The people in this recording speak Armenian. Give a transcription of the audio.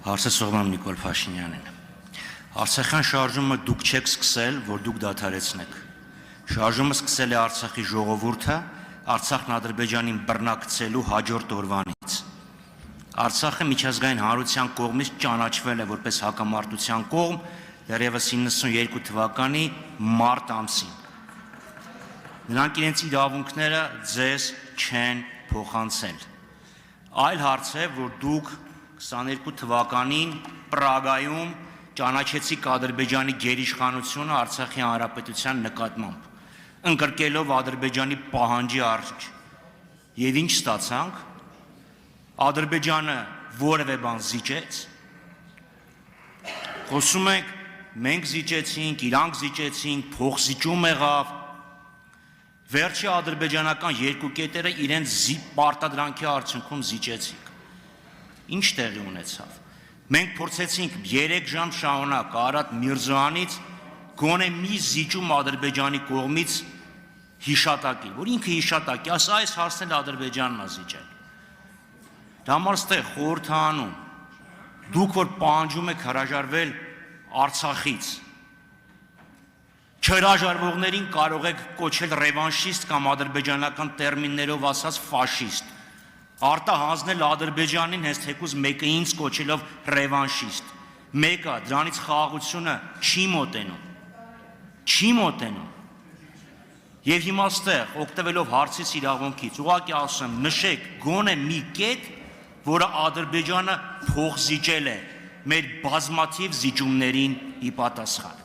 Հարցեցողն եմ Նիկոլ Փաշինյանին։ Արցախյան շարժումը դուք չեք սկսել, որ դուք դադարեցնեք։ Շարժումը սկսել է Արցախի ժողովուրդը Արցախն Ադրբեջանին բռնակցելու հաջորդ օրվանից։ Արցախը միջազգային հանրության կողմից ճանաչվել է որպես հակամարտության կողմ դեռևս 92 թվականի մարտ ամսին։ Նրանք իրենց իրավունքները ձեզ չեն փոխանցել։ Այլ հարց է, որ դուք 22 թվականին Պրագայում ճանաչեցիք Ադրբեջանի գերիշխանությունը Արցախի հանրապետության նկատմամբ, ընկրկելով Ադրբեջանի պահանջի արժեքը։ Եվ ինչ ստացանք։ Ադրբեջանը որևէ բան զիջեց։ Խոսում ենք, մենք զիջեցինք, իրանք զիջեցինք, փոխզիջում եղավ։ Վերջի ադրբեջանական երկու կետերը իրենց պարտադրանքի արդյունքում զիջեցինք։ Ինչ տեղի ունեցավ։ Մենք փորձեցինք 3 ժամ շարունակ Արադ Միրզոյանից գոնե մի զիջում Ադրբեջանի կողմից հիշատակի, որ ինքը հիշատակի, այս հարցն էլ Ադրբեջանն է զիջել։ Դա համար ստեղ խորհրդանում դուք որ պահանջում եք հրաժարվել Արցախից, չհրաժարվողներին կարող եք կոչել ռևանշիստ կամ ադրբեջանական տերմիններով ասած ֆաշիստ, արտահանձնել Ադրբեջանին հենց թեկուզ մեկը ինձ կոչելով ռևանշիստ, մեկը դրանից խաղաղությունը չի մոտենում։ Եվ հիմա ստեղ օգտվելով հարցից իրավունքից, ուղղակի ասում եմ, նշեք գոնե մի կետ, որը Ադրբեջանը փոխզիջել է մեր բազմաթիվ զիջումներին ի պատասխան։